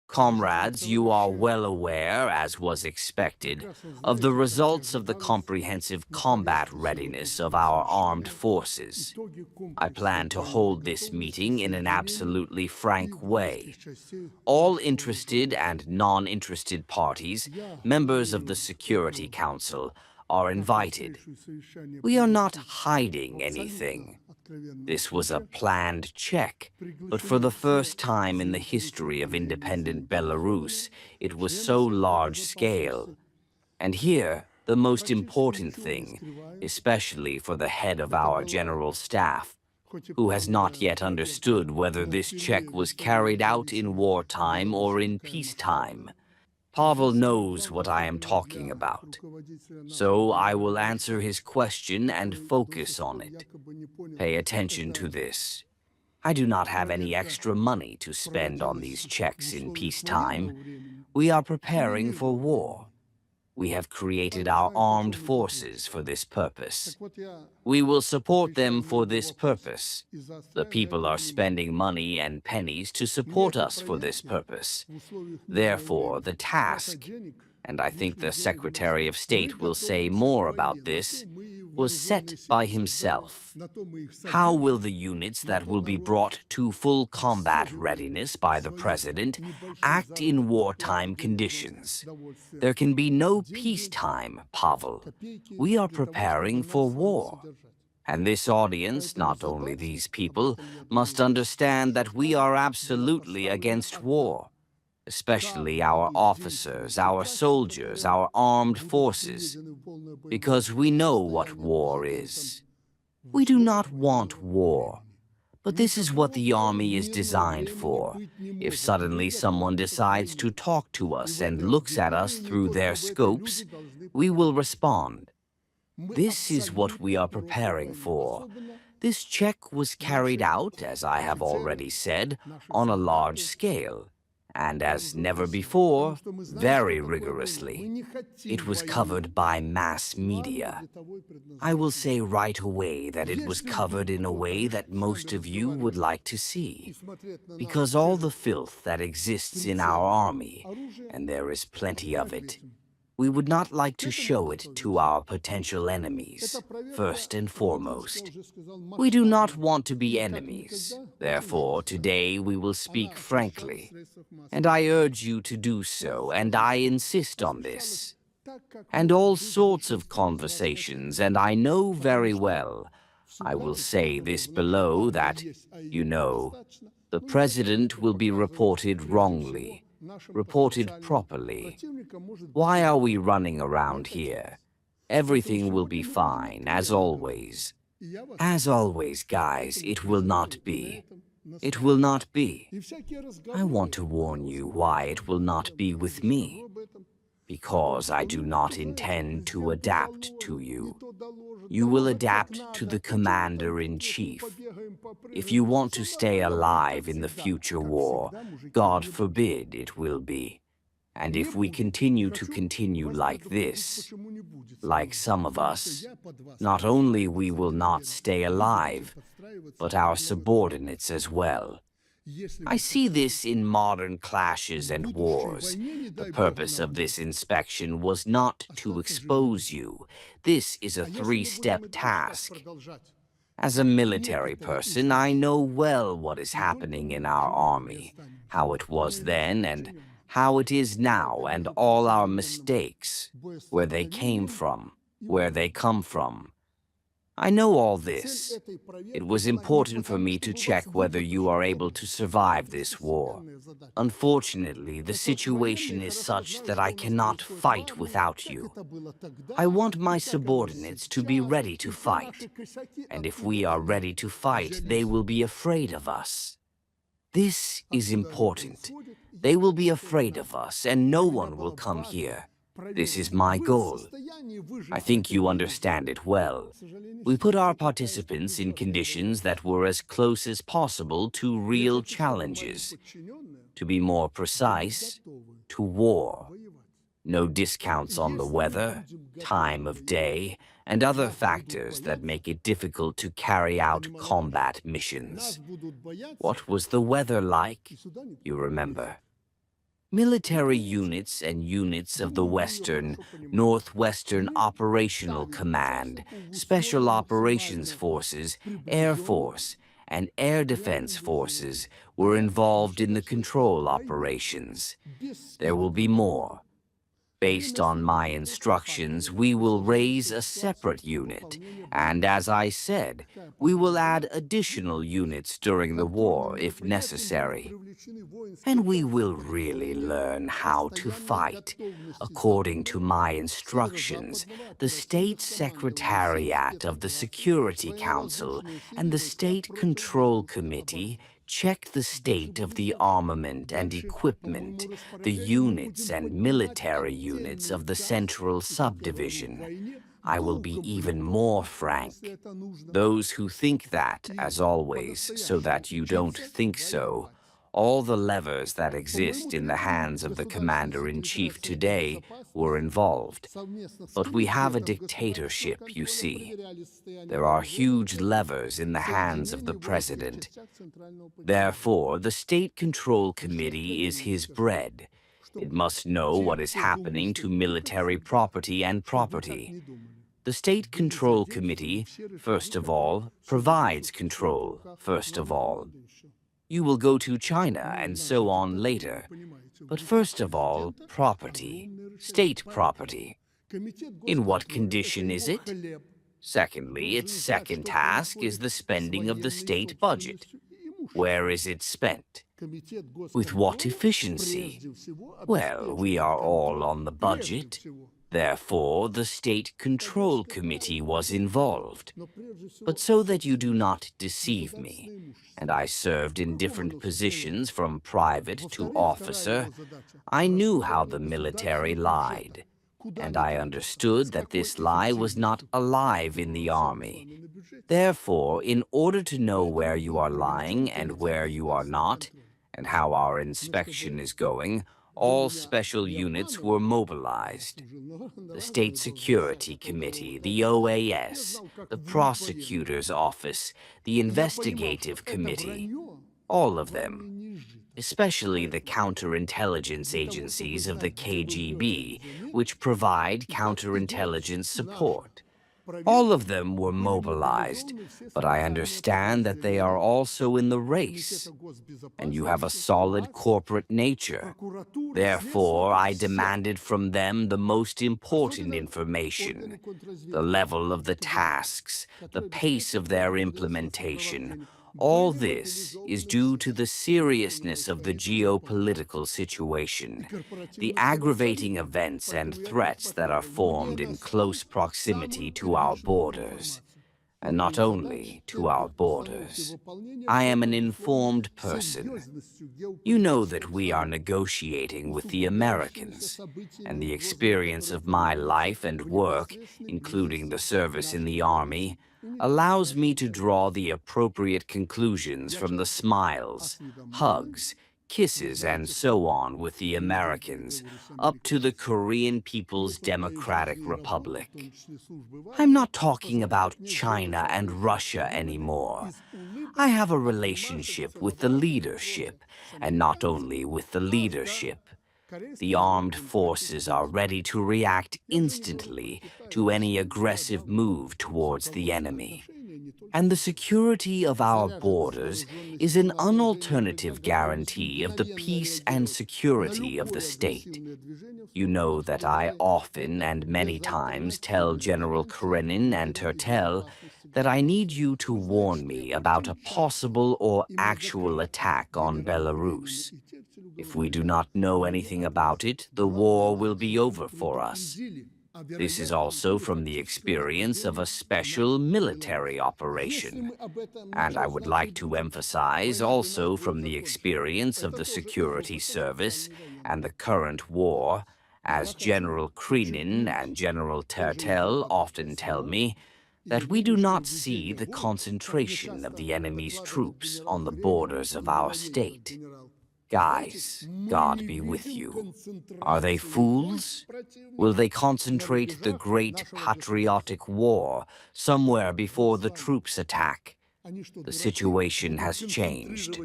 Comrades, you are well aware, as was expected, of the results of the comprehensive combat readiness of our armed forces. I plan to hold this meeting in an absolutely frank way. All interested and non-interested parties, members of the Security Council, are invited. We are not hiding anything. This was a planned check, but for the first time in the history of independent Belarus, it was so large-scale. And here, the most important thing, especially for the head of our general staff, who has not yet understood whether this check was carried out in wartime or in peacetime. Pavel knows what I am talking about. So I will answer his question and focus on it. Pay attention to this. I do not have any extra money to spend on these checks in peacetime. We are preparing for war. We have created our armed forces for this purpose. We will support them for this purpose. The people are spending money and pennies to support us for this purpose. Therefore, the task, and I think the Secretary of State will say more about this, was set by himself. How will the units that will be brought to full combat readiness by the President act in wartime conditions? There can be no peacetime, Pavel. We are preparing for war. And this audience, not only these people, must understand that we are absolutely against war. Especially our officers, our soldiers, our armed forces, because we know what war is. We do not want war, but this is what the army is designed for. If suddenly someone decides to talk to us and looks at us through their scopes, we will respond. This is what we are preparing for. This check was carried out, as I have already said, on a large scale. And as never before, very rigorously. It was covered by mass media. I will say right away that it was covered in a way that most of you would like to see, because all the filth that exists in our army, and there is plenty of it, we would not like to show it to our potential enemies, first and foremost. We do not want to be enemies. Therefore, today we will speak frankly. And I urge you to do so, and I insist on this. And all sorts of conversations, and I know very well, I will say this below that, you know, the President will be reported wrongly. Reported properly. Why are we running around here? Everything will be fine, as always. As always, guys, it will not be. It will not be. I want to warn you why it will not be with me. Because I do not intend to adapt to you. You will adapt to the Commander-in-Chief. If you want to stay alive in the future war, God forbid it will be. And if we continue like this, like some of us, not only we will not stay alive, but our subordinates as well. I see this in modern clashes and wars. The purpose of this inspection was not to expose you. This is a three-step task. As a military person, I know well what is happening in our army, how it was then and how it is now, and all our mistakes, where they came from, where they come from. I know all this. It was important for me to check whether you are able to survive this war. Unfortunately, the situation is such that I cannot fight without you. I want my subordinates to be ready to fight. And if we are ready to fight, they will be afraid of us. This is important. They will be afraid of us, and no one will come here. This is my goal. I think you understand it well. We put our participants in conditions that were as close as possible to real challenges. To be more precise, to war. No discounts on the weather, time of day, and other factors that make it difficult to carry out combat missions. What was the weather like? You remember. Military units and units of the Western, Northwestern Operational Command, Special Operations Forces, Air Force, and Air Defense Forces were involved in the control operations. There will be more. Based on my instructions, we will raise a separate unit, and as I said, we will add additional units during the war if necessary. And we will really learn how to fight. According to my instructions, the State Secretariat of the Security Council and the State Control Committee check the state of the armament and equipment, the units and military units of the Central Subdivision. I will be even more frank. Those who think that, as always, so that you don't think so, all the levers that exist in the hands of the Commander-in-Chief today were involved. But we have a dictatorship, you see. There are huge levers in the hands of the President. Therefore, the State Control Committee is his bread. It must know what is happening to military property and property. The State Control Committee, first of all, provides control, first of all. You will go to China and so on later. But first of all, property, state property. In what condition is it? Secondly, its second task is the spending of the state budget. Where is it spent? With what efficiency? Well, we are all on the budget. Therefore, the State Control Committee was involved. But so that you do not deceive me, and I served in different positions from private to officer, I knew how the military lied. And I understood that this lie was not alive in the army. Therefore, in order to know where you are lying and where you are not, and how our inspection is going, all special units were mobilized. The State Security Committee, the OAS, the Prosecutor's Office, the Investigative Committee, all of them, especially the counterintelligence agencies of the KGB, which provide counterintelligence support. All of them were mobilized, but I understand that they are also in the race, and you have a solid corporate nature. Therefore, I demanded from them the most important information, the level of the tasks, the pace of their implementation. All this is due to the seriousness of the geopolitical situation, the aggravating events and threats that are formed in close proximity to our borders, and not only to our borders. I am an informed person. You know that we are negotiating with the Americans, and the experience of my life and work, including the service in the army, allows me to draw the appropriate conclusions from the smiles, hugs, kisses, and so on with the Americans, up to the Korean People's Democratic Republic. I'm not talking about China and Russia anymore. I have a relationship with the leadership, and not only with the leadership. The armed forces are ready to react instantly to any aggressive move towards the enemy. And the security of our borders is an unalternative guarantee of the peace and security of the state. You know that I often and many times tell General Karenin and Tertel that I need you to warn me about a possible or actual attack on Belarus. If we do not know anything about it, the war will be over for us. This is also from the experience of a special military operation. And I would like to emphasize also from the experience of the security service and the current war, as General Krenin and General Tertel often tell me, that we do not see the concentration of the enemy's troops on the borders of our state. Guys, God be with you. Are they fools? Will they concentrate the great patriotic war somewhere before the troops attack? The situation has changed.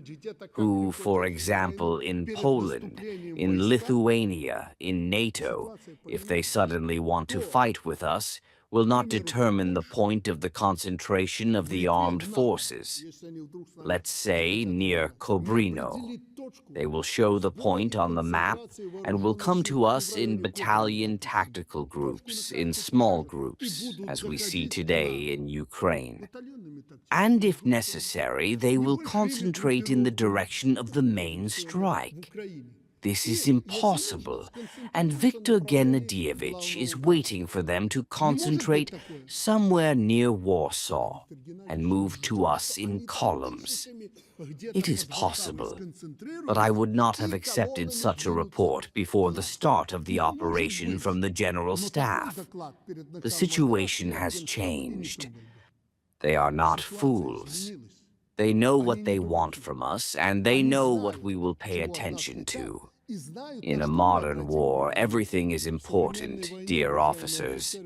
Who, for example, in Poland, in Lithuania, in NATO, if they suddenly want to fight with us, will not determine the point of the concentration of the armed forces. Let's say near Kobrino. They will show the point on the map and will come to us in battalion tactical groups, in small groups, as we see today in Ukraine. And if necessary, they will concentrate in the direction of the main strike. This is impossible, and Viktor Gennadievich is waiting for them to concentrate somewhere near Warsaw and move to us in columns. It is possible, but I would not have accepted such a report before the start of the operation from the General Staff. The situation has changed. They are not fools. They know what they want from us, and they know what we will pay attention to. In a modern war, everything is important, dear officers.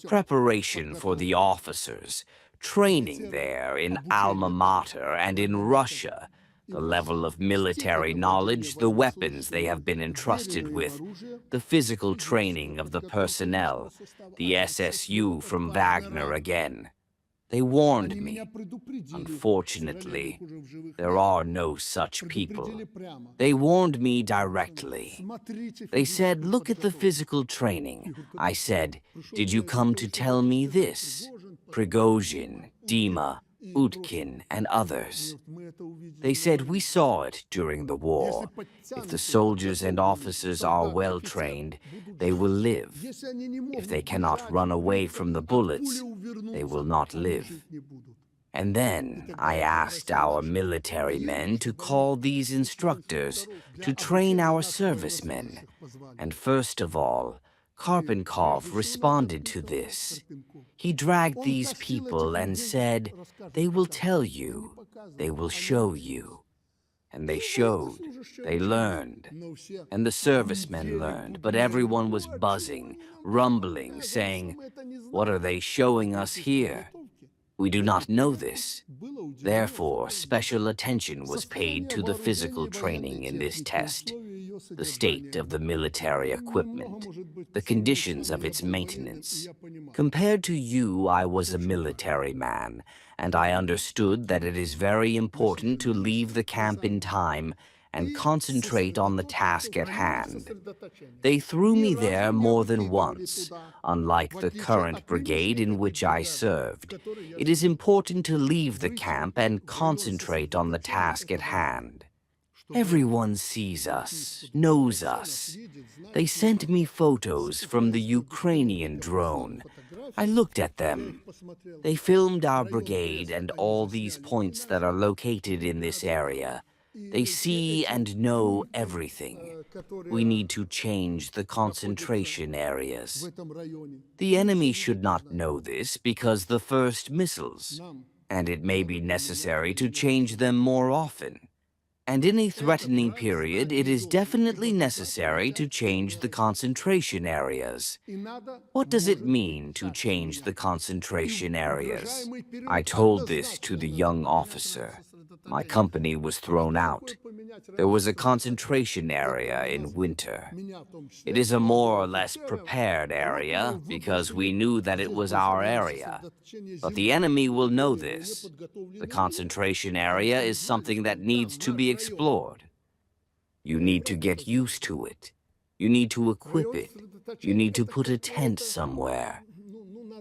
Preparation for the officers, training there in Alma Mater and in Russia, the level of military knowledge, the weapons they have been entrusted with, the physical training of the personnel, the SSU from Wagner again. They warned me. Unfortunately, there are no such people. They warned me directly. They said, look at the physical training. I said, did you come to tell me this? Prigozhin, Dima, Utkin, and others. They said, we saw it during the war. If the soldiers and officers are well trained, they will live. If they cannot run away from the bullets, they will not live. And then I asked our military men to call these instructors to train our servicemen. And first of all, Karpenkov responded to this. He dragged these people and said, they will tell you, they will show you. And they showed, they learned, and the servicemen learned, but everyone was buzzing, rumbling, saying, what are they showing us here? We do not know this. Therefore, special attention was paid to the physical training in this test, the state of the military equipment, the conditions of its maintenance. Compared to you, I was a military man, and I understood that it is very important to leave the camp in time and concentrate on the task at hand. They threw me there more than once. Unlike the current brigade in which I served, it is important to leave the camp and concentrate on the task at hand. Everyone sees us, knows us. They sent me photos from the Ukrainian drone. I looked at them. They filmed our brigade and all these points that are located in this area. They see and know everything. We need to change the concentration areas. The enemy should not know this because the first missiles, and it may be necessary to change them more often. And in a threatening period, it is definitely necessary to change the concentration areas. What does it mean to change the concentration areas? I told this to the young officer. My company was thrown out. There was a concentration area in winter. It is a more or less prepared area because we knew that it was our area. But the enemy will know this. The concentration area is something that needs to be explored. You need to get used to it. You need to equip it. You need to put a tent somewhere.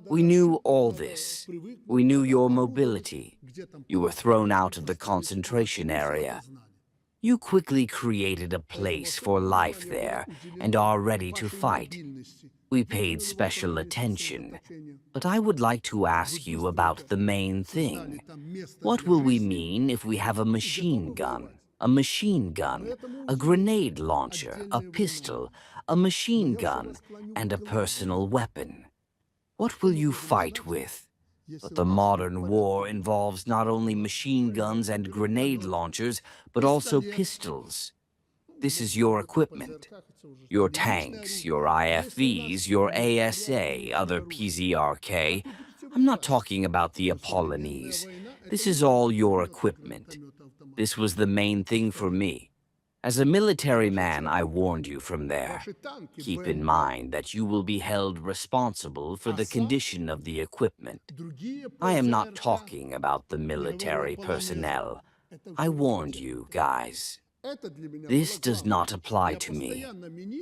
We knew all this. We knew your mobility. You were thrown out of the concentration area. You quickly created a place for life there and are ready to fight. We paid special attention. But I would like to ask you about the main thing. What will we mean if we have a machine gun, a grenade launcher, a pistol, a machine gun, and a personal weapon? What will you fight with? But the modern war involves not only machine guns and grenade launchers, but also pistols. This is your equipment. Your tanks, your IFVs, your ASA, other PZRK. I'm not talking about the Apollonies. This is all your equipment. This was the main thing for me. As a military man, I warned you from there. Keep in mind that you will be held responsible for the condition of the equipment. I am not talking about the military personnel. I warned you, guys. This does not apply to me.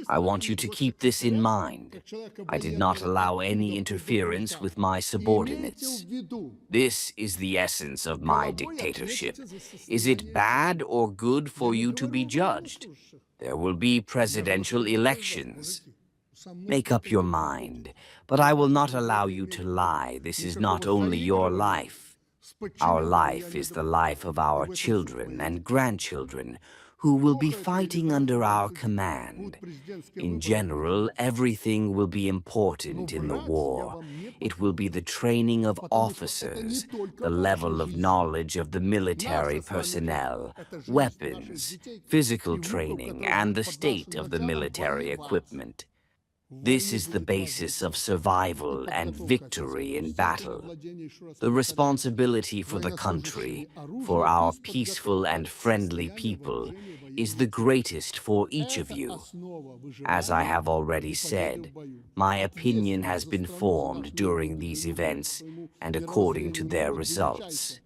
I want you to keep this in mind. I did not allow any interference with my subordinates. This is the essence of my dictatorship. Is it bad or good for you to be judged? There will be presidential elections. Make up your mind, but I will not allow you to lie. This is not only your life. Our life is the life of our children and grandchildren, who will be fighting under our command. In general, everything will be important in the war. It will be the training of officers, the level of knowledge of the military personnel, weapons, physical training, and the state of the military equipment. This is the basis of survival and victory in battle. The responsibility for the country, for our peaceful and friendly people, is the greatest for each of you. As I have already said, my opinion has been formed during these events and according to their results.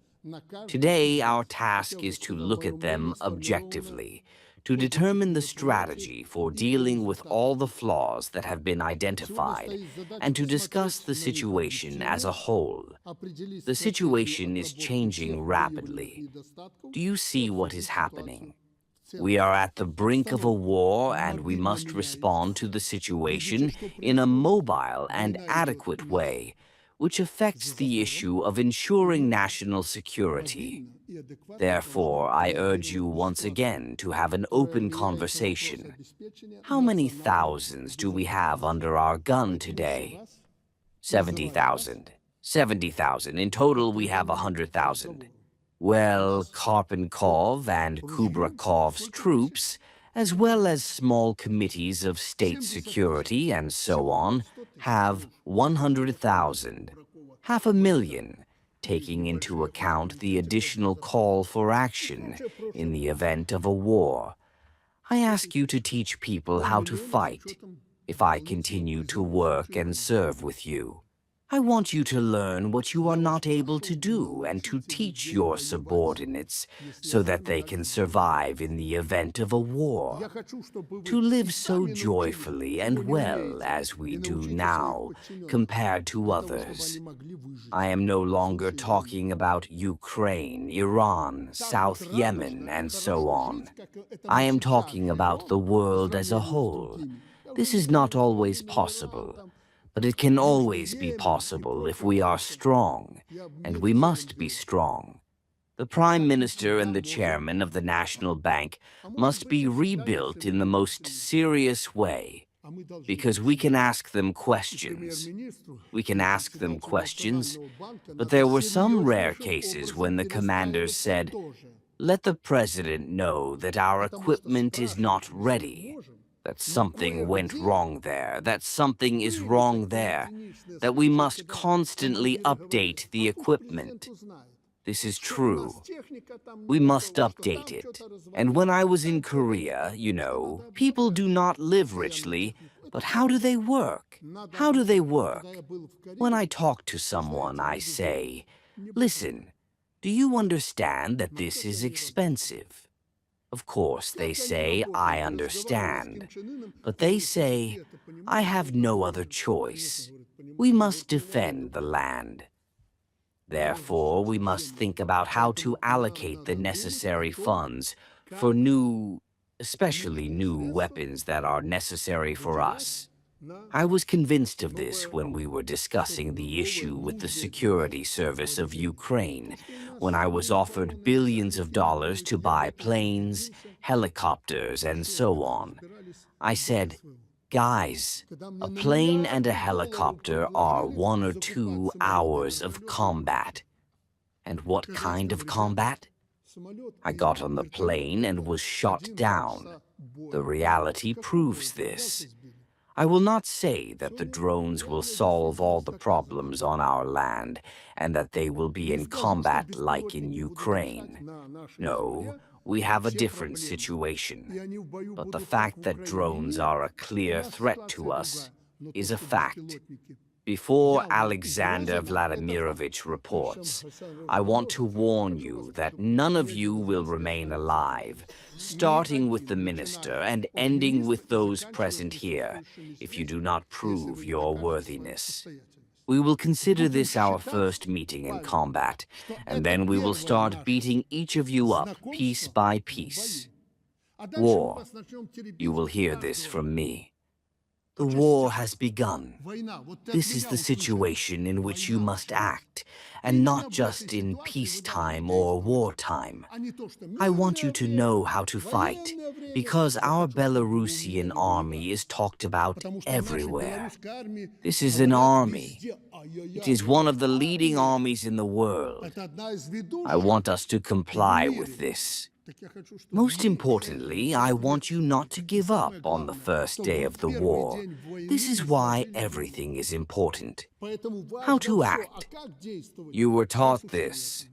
Today, our task is to look at them objectively, to determine the strategy for dealing with all the flaws that have been identified, and to discuss the situation as a whole. The situation is changing rapidly. Do you see what is happening? We are at the brink of a war, and we must respond to the situation in a mobile and adequate way, which affects the issue of ensuring national security. Therefore, I urge you once again to have an open conversation. How many thousands do we have under our gun today? 70,000. 70,000. In total, we have 100,000. Well, Karpenkov and Kubrakov's troops, as well as small committees of state security and so on, have 100,000, 500,000, taking into account the additional call for action in the event of a war. I ask you to teach people how to fight if I continue to work and serve with you. I want you to learn what you are not able to do and to teach your subordinates so that they can survive in the event of a war. To live so joyfully and well as we do now compared to others. I am no longer talking about Ukraine, Iran, South Yemen, and so on. I am talking about the world as a whole. This is not always possible. But it can always be possible if we are strong, and we must be strong. The Prime Minister and the Chairman of the National Bank must be rebuilt in the most serious way, because we can ask them questions. We can ask them questions, but there were some rare cases when the commanders said, "Let the President know that our equipment is not ready. That something went wrong there, that something is wrong there, that we must constantly update the equipment." This is true. We must update it. And when I was in Korea, you know, people do not live richly, but how do they work? How do they work? When I talk to someone, I say, "Listen, do you understand that this is expensive?" Of course, they say, "I understand." But they say, "I have no other choice. We must defend the land." Therefore, we must think about how to allocate the necessary funds for especially new weapons that are necessary for us. I was convinced of this when we were discussing the issue with the security service of Ukraine, when I was offered billions of dollars to buy planes, helicopters, and so on. I said, "Guys, a plane and a helicopter are 1 or 2 hours of combat." And what kind of combat? I got on the plane and was shot down. The reality proves this. I will not say that the drones will solve all the problems on our land and that they will be in combat like in Ukraine. No, we have a different situation. But the fact that drones are a clear threat to us is a fact. Before Alexander Vladimirovich reports, I want to warn you that none of you will remain alive, starting with the minister and ending with those present here, if you do not prove your worthiness. We will consider this our first meeting in combat, and then we will start beating each of you up piece by piece. War. You will hear this from me. The war has begun. This is the situation in which you must act, and not just in peacetime or wartime. I want you to know how to fight, because our Belarusian army is talked about everywhere. This is an army. It is one of the leading armies in the world. I want us to comply with this. Most importantly, I want you not to give up on the first day of the war. This is why everything is important. How to act. You were taught this.